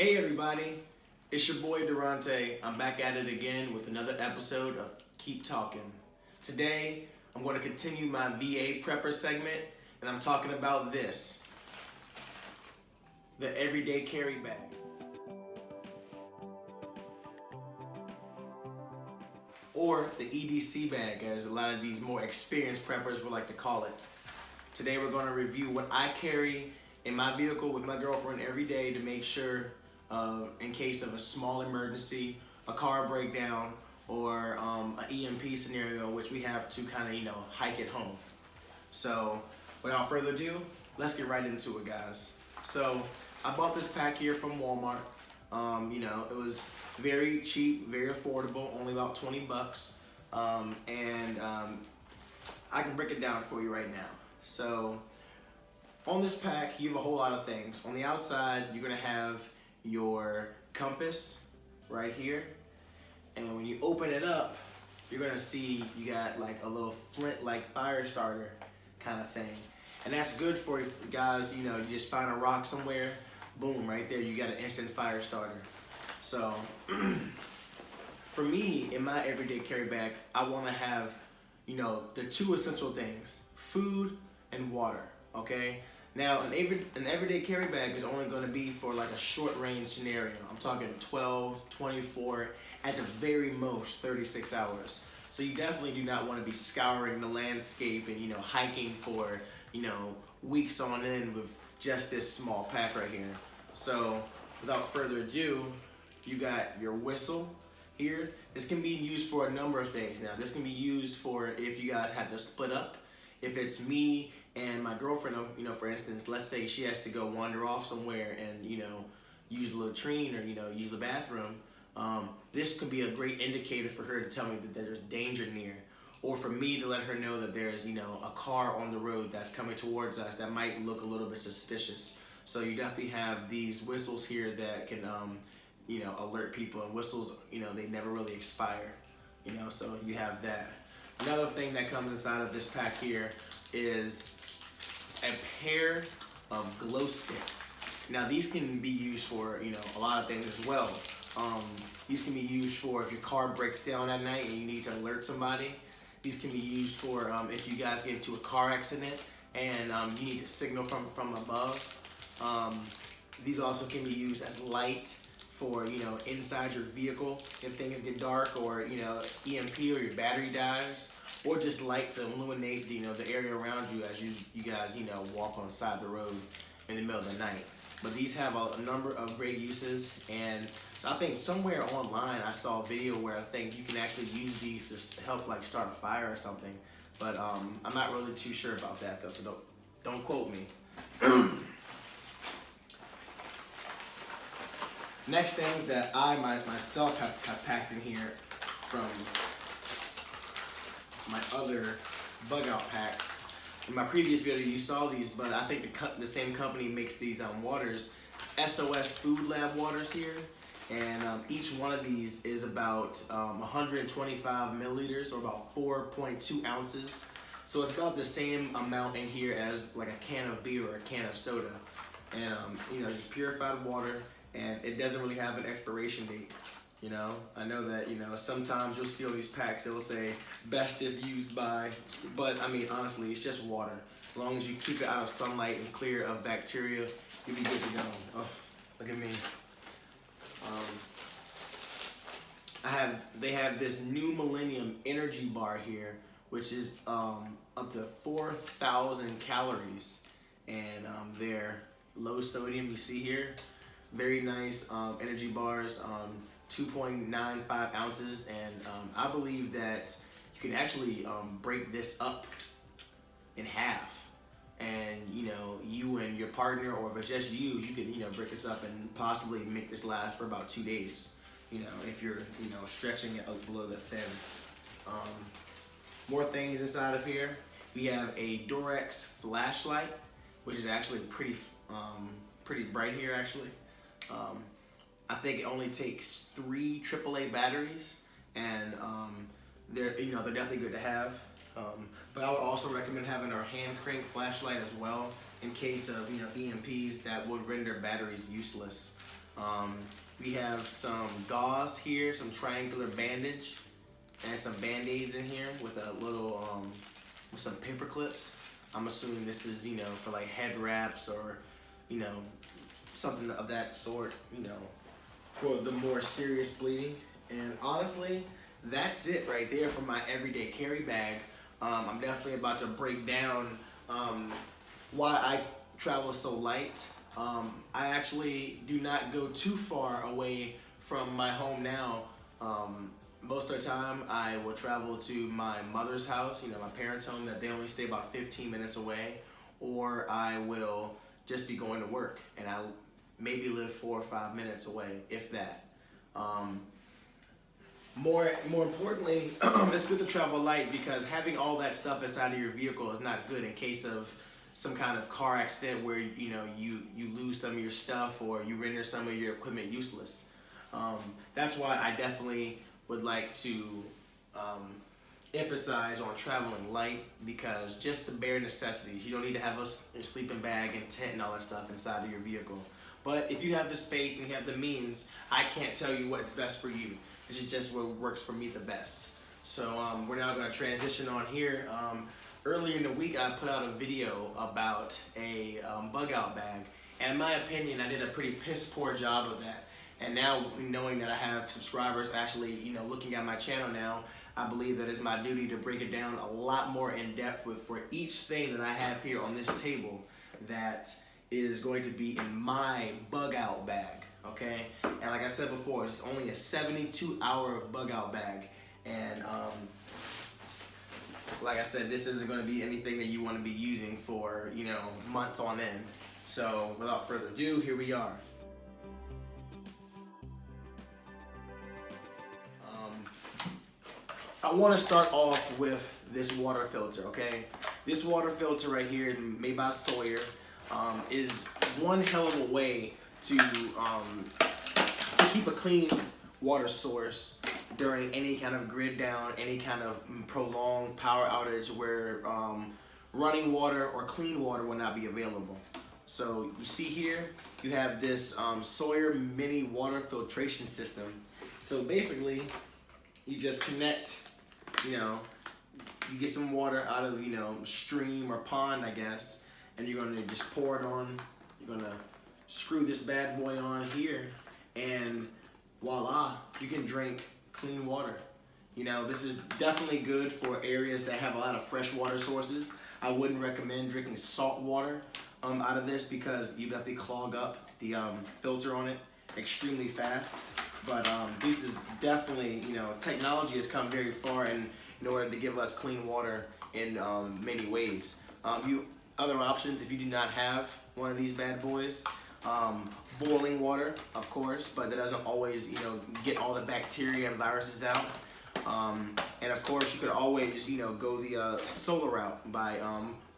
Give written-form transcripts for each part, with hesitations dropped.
Hey everybody, it's your boy Durante. I'm back at it again with another episode of Keep Talking. Today, I'm going to continue my VA prepper segment, and I'm talking about this, the everyday carry bag. Or the EDC bag, as a lot of these more experienced preppers would like to call it. Today we're going to review what I carry in my vehicle with my girlfriend every day to make sure in case of a small emergency, a car breakdown, or an EMP scenario in which we have to kind of, hike it home. So without further ado, let's get right into it, guys. So I bought this pack here from Walmart. It was very cheap, very affordable, only about 20 bucks. I can break it down for you right now. So on this pack, you have a whole lot of things. On the outside, you're gonna have your compass right here. And when you open it up, you're gonna see you got like a little flint-like fire starter kind of thing. And that's good for you guys, you just find a rock somewhere, boom, right there, you got an instant fire starter. So, for me, in my everyday carry bag, I wanna have, the two essential things, food and water, okay? Now, an everyday carry bag is only gonna be for like a short range scenario. I'm talking 12, 24, at the very most 36 hours. So you definitely do not wanna be scouring the landscape and, hiking for, weeks on end with just this small pack right here. So, without further ado, you got your whistle here. This can be used for a number of things. Now, this can be used for if you guys have to split up. If it's me and my girlfriend, for instance, let's say she has to go wander off somewhere and, use the latrine or, use the bathroom, this could be a great indicator for her to tell me that there's danger near. Or for me to let her know that there's, a car on the road that's coming towards us that might look a little bit suspicious. So you definitely have these whistles here that can, alert people. And whistles, they never really expire, so you have that. Another thing that comes inside of this pack here is a pair of glow sticks. Now these can be used for, a lot of things as well. These can be used for if your car breaks down at night and you need to alert somebody. These can be used for if you guys get into a car accident and you need to signal from above. These also can be used as light for, inside your vehicle if things get dark or, EMP or your battery dies, or just light to illuminate, the area around you as you guys, walk on the side of the road in the middle of the night. But these have a number of great uses, and I think somewhere online I saw a video where I think you can actually use these to help like start a fire or something. But I'm not really too sure about that though, so don't quote me. Next thing that I myself have packed in here from my other bug out packs. In my previous video you saw these, but I think the same company makes these waters. It's SOS Food Lab waters here, and each one of these is about 125 milliliters or about 4.2 ounces. So it's about the same amount in here as like a can of beer or a can of soda, and just purified water. And it doesn't really have an expiration date. I know that, sometimes you'll see on these packs, it'll say best if used by, but I mean, honestly, it's just water. As long as you keep it out of sunlight and clear of bacteria, you'll be good to go. Oh, look at me. They have this new Millennium energy bar here, which is up to 4,000 calories. And they're low sodium, you see here. Very nice energy bars, 2.95 ounces, and I believe that you can actually break this up in half, and you and your partner, or if it's just you can break this up and possibly make this last for about 2 days. If you're stretching it a little bit thin. More things inside of here. We have a Durex flashlight, which is actually pretty bright here actually. I think it only takes 3 AAA batteries, and they're definitely good to have. But I would also recommend having our hand crank flashlight as well in case of EMPs that would render batteries useless. We have some gauze here, some triangular bandage, and some band-aids in here with a little, with some paper clips. I'm assuming this is, you know, for like head wraps or, you know, something of that sort, you know, for the more serious bleeding. And honestly, that's it right there for my everyday carry bag. I'm definitely about to break down why I travel so light. I actually do not go too far away from my home now. Most of the time I will travel to my mother's house, you know, my parents' home that they only stay about 15 minutes away, or I will just be going to work and I maybe live 4 or 5 minutes away, if that. More importantly, it's good to travel light because having all that stuff inside of your vehicle is not good in case of some kind of car accident where you know you lose some of your stuff or you render some of your equipment useless. That's why I definitely would like to emphasize on traveling light, because just the bare necessities. You don't need to have a sleeping bag and tent and all that stuff inside of your vehicle. But if you have the space and you have the means, I can't tell you what's best for you. This is just what works for me the best. So we're now going to transition on here. Earlier in the week, I put out a video about a bug out bag. And in my opinion, I did a pretty piss poor job of that. And now, knowing that I have subscribers actually, you know, looking at my channel now, I believe that it's my duty to break it down a lot more in depth for each thing that I have here on this table that is going to be in my bug out bag, okay? And like I said before, it's only a 72-hour bug out bag. And like I said, this isn't going to be anything that you want to be using for, you know, months on end. So without further ado, here we are. I want to start off with this water filter, okay? This water filter right here, made by Sawyer, is one hell of a way to keep a clean water source during any kind of grid down, any kind of prolonged power outage where running water or clean water will not be available. So you see here, you have this Sawyer mini water filtration system. So basically, you just connect, you know, you get some water out of, you know, stream or pond, I guess, and you're gonna just pour it on. You're gonna screw this bad boy on here, and voila, you can drink clean water. You know, this is definitely good for areas that have a lot of fresh water sources. I wouldn't recommend drinking salt water out of this because you definitely clog up the filter on it extremely fast. But this is definitely, you know, technology has come very far in order to give us clean water in many ways. Other options, if you do not have one of these bad boys, boiling water, of course, but that doesn't always, you know, get all the bacteria and viruses out. And of course, you could always, you know, go the solar route by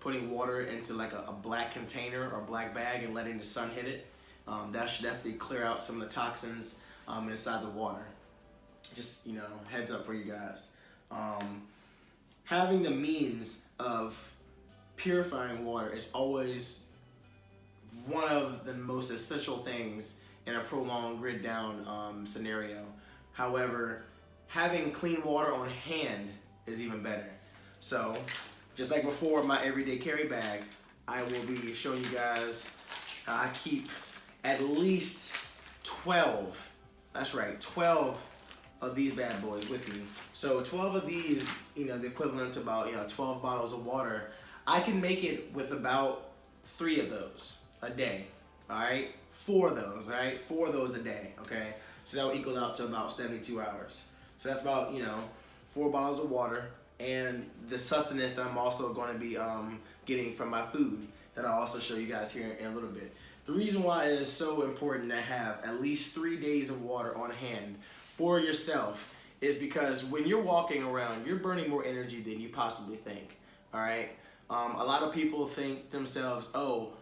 putting water into like a black container or black bag and letting the sun hit it. That should definitely clear out some of the toxins inside the water. Just, you know, heads up for you guys. Having the means of purifying water is always one of the most essential things in a prolonged grid down scenario. However, having clean water on hand is even better. So, just like before, my everyday carry bag, I will be showing you guys I keep at least 12, that's right, 12 of these bad boys with me. So 12 of these, you know, the equivalent to about, you know, 12 bottles of water. I can make it with about 3 of those a day, all right? 4 of those, all right? 4 of those a day, okay? So that will equal out to about 72 hours. So that's about, you know, 4 bottles of water and the sustenance that I'm also going to be getting from my food that I'll also show you guys here in a little bit. The reason why it is so important to have at least 3 days of water on hand for yourself is because when you're walking around, you're burning more energy than you possibly think, all right? A lot of people think themselves, oh,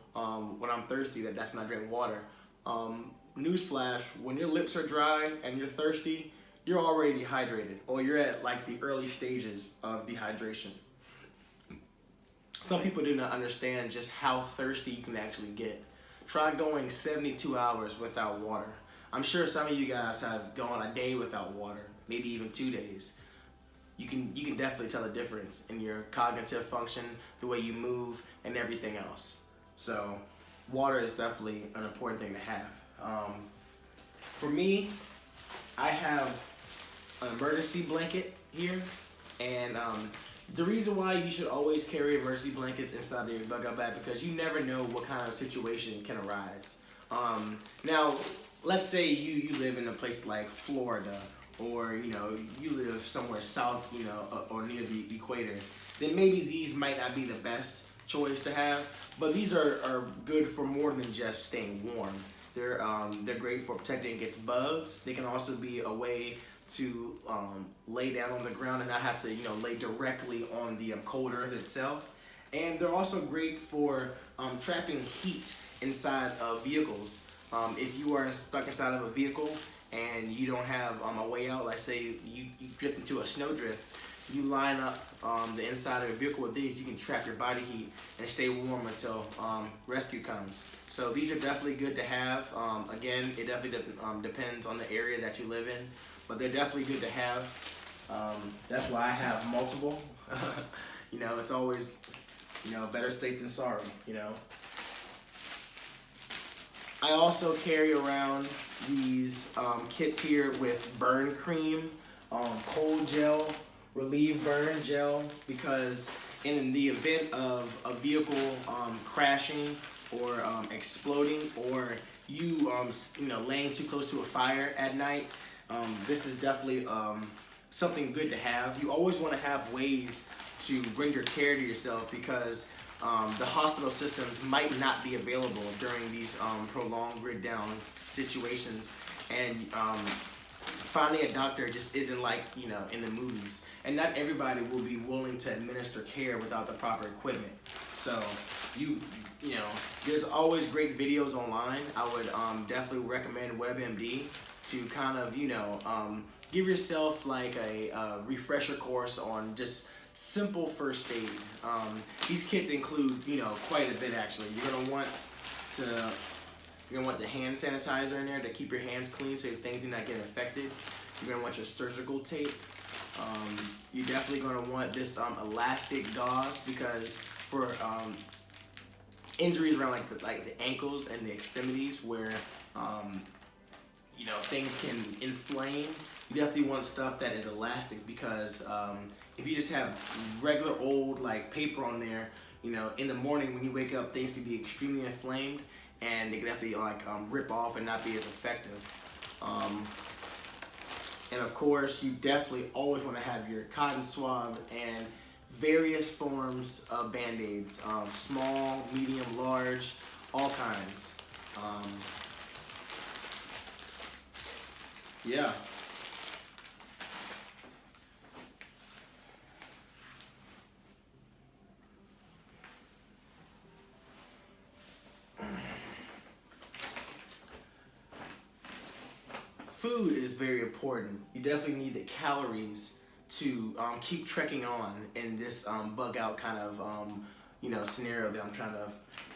when I'm thirsty, that's when I drink water. Newsflash, when your lips are dry and you're thirsty, you're already dehydrated, or you're at like the early stages of dehydration. Some people do not understand just how thirsty you can actually get. Try going 72 hours without water. I'm sure some of you guys have gone a day without water, maybe even 2 days. You can definitely tell a difference in your cognitive function, the way you move, and everything else. So water is definitely an important thing to have. For me, I have an emergency blanket here, and the reason why you should always carry emergency blankets inside of your bug-out bag, because you never know what kind of situation can arise. Now, let's say you live in a place like Florida, or you live somewhere south, or near the equator. Then maybe these might not be the best choice to have, but these are good for more than just staying warm. They're great for protecting against bugs. They can also be a way to lay down on the ground and not have to lay directly on the cold earth itself. And they're also great for trapping heat inside of vehicles. If you are stuck inside of a vehicle and you don't have a way out, like say you drift into a snowdrift, you line up the inside of your vehicle with these, you can trap your body heat and stay warm until rescue comes. So these are definitely good to have. Again, it definitely depends on the area that you live in, but they're definitely good to have. That's why I have multiple. It's always, better safe than sorry, I also carry around these kits here with burn cream, cold gel, relieve burn gel, because in the event of a vehicle crashing or exploding, or you laying too close to a fire at night, this is definitely something good to have. You always want to have ways to bring your care to yourself, because the hospital systems might not be available during these prolonged grid down situations, and finding a doctor just isn't like in the movies, and not everybody will be willing to administer care without the proper equipment. So there's always great videos online. I would definitely recommend WebMD to kind of give yourself like a refresher course on just simple first aid. These kits include quite a bit actually. You're gonna want the hand sanitizer in there to keep your hands clean so things do not get infected. You're gonna want your surgical tape. You're definitely gonna want this elastic gauze, because for injuries around like the ankles and the extremities where things can inflame, you definitely want stuff that is elastic, because if you just have regular old like paper on there, in the morning when you wake up, things can be extremely inflamed and they can definitely rip off and not be as effective. And of course, you definitely always want to have your cotton swab and various forms of band-aids, small, medium, large, all kinds. Yeah. Food is very important. You definitely need the calories to keep trekking on in this bug out kind of scenario that I'm trying to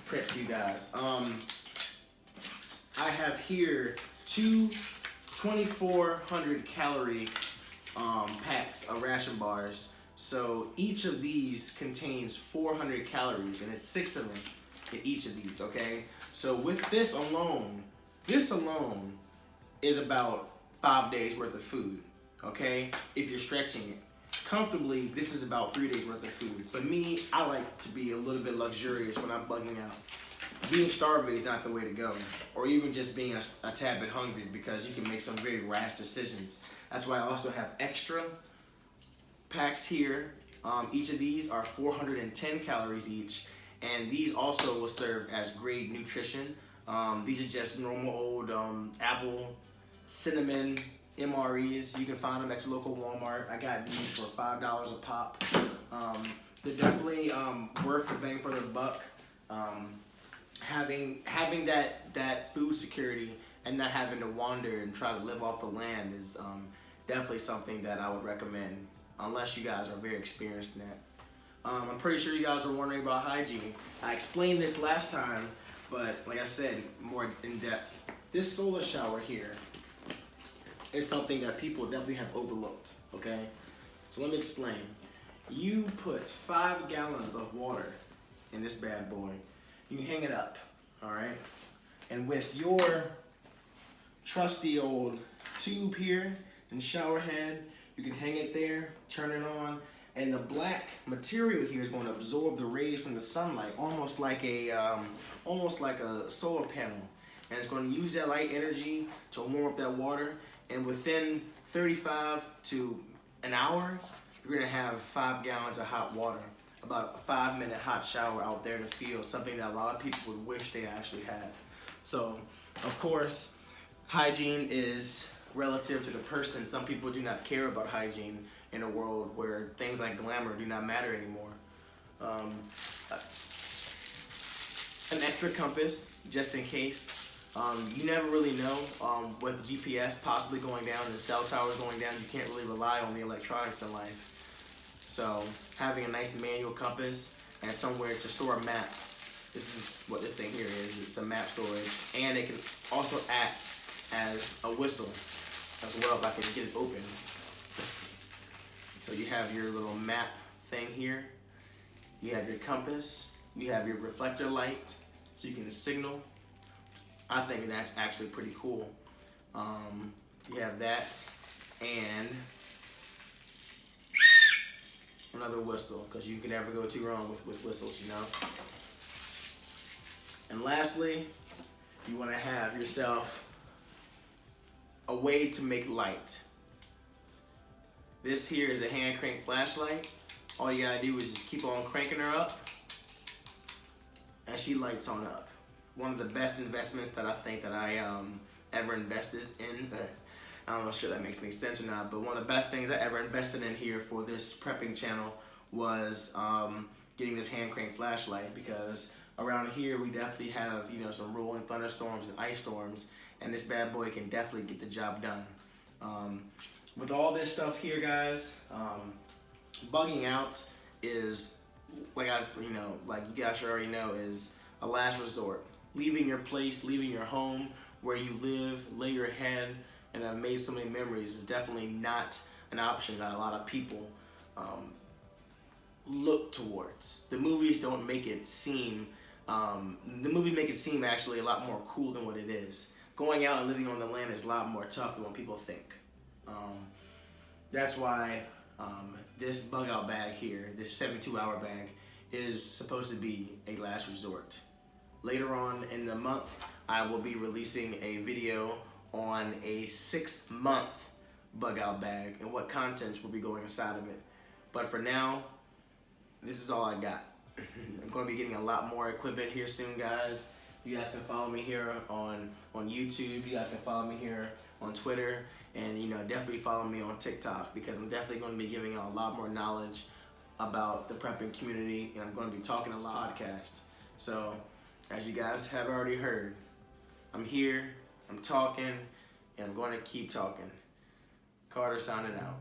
prep to you guys. I have here two 2,400 calorie packs of ration bars. So each of these contains 400 calories, and it's 6 of them in each of these. Okay, so with this alone is about 5 days worth of food. Okay, if you're stretching it comfortably, this is about 3 days worth of food. But me, I like to be a little bit luxurious when I'm bugging out. Being starving is not the way to go, or even just being a tad bit hungry, because you can make some very rash decisions. That's why I also have extra packs here. Each of these are 410 calories each, and these also will serve as great nutrition. These are just normal old apple cinnamon MREs. You can find them at your local Walmart. I got these for $5 a pop. They're definitely worth the bang for the buck. Having that food security and not having to wander and try to live off the land is definitely something that I would recommend, unless you guys are very experienced in that. I'm pretty sure you guys are wondering about hygiene. I explained this last time, but like I said, more in depth. This solar shower here, is something that people definitely have overlooked, okay? So let me explain. You put 5 gallons of water in this bad boy. You hang it up, all right? And with your trusty old tube here and shower head, you can hang it there, turn it on, and the black material here is going to absorb the rays from the sunlight, almost like a solar panel. And it's going to use that light energy to warm up that water. And within 35 to an hour, you're going to have 5 gallons of hot water. About a 5-minute hot shower out there to feel, something that a lot of people would wish they actually had. So, of course, hygiene is relative to the person. Some people do not care about hygiene in a world where things like glamour do not matter anymore. An extra compass, just in case. You never really know with GPS possibly going down and cell towers going down. You can't really rely on the electronics in life. So having a nice manual compass and somewhere to store a map. This is what this thing here is. It's a map storage, and it can also act as a whistle as well if I can get it open. So you have your little map thing here. You have your compass. You have your reflector light, so you can signal. I think that's actually pretty cool. You have that and another whistle, because you can never go too wrong with whistles, you know. And lastly, you want to have yourself a way to make light. This here is a hand crank flashlight. All you gotta do is just keep on cranking her up and she lights on up. One of the best investments that I think that I ever invested in. I'm not sure that makes any sense or not, but one of the best things I ever invested in here for this prepping channel was getting this hand crank flashlight, because around here we definitely have, you know, some rolling thunderstorms and ice storms, and this bad boy can definitely get the job done. With all this stuff here, guys, bugging out is, like you guys should already know, is a last resort. Leaving your place, leaving your home, where you live, lay your head, and have made so many memories is definitely not an option that a lot of people look towards. The movies don't make it seem, the movies make it seem actually a lot more cool than what it is. Going out and living on the land is a lot more tough than what people think. That's why this bug out bag here, this 72-hour bag, is supposed to be a last resort. Later on in the month, I will be releasing a video on a 6-month bug out bag and what contents will be going inside of it. But for now, this is all I got. I'm going to be getting a lot more equipment here soon, guys. You guys can follow me here on YouTube. You guys can follow me here on Twitter. And, you know, definitely follow me on TikTok, because I'm definitely going to be giving out a lot more knowledge about the prepping community, and I'm going to be talking a lot podcast. So, as you guys have already heard, I'm here, I'm talking, and I'm going to keep talking. Carter signing out.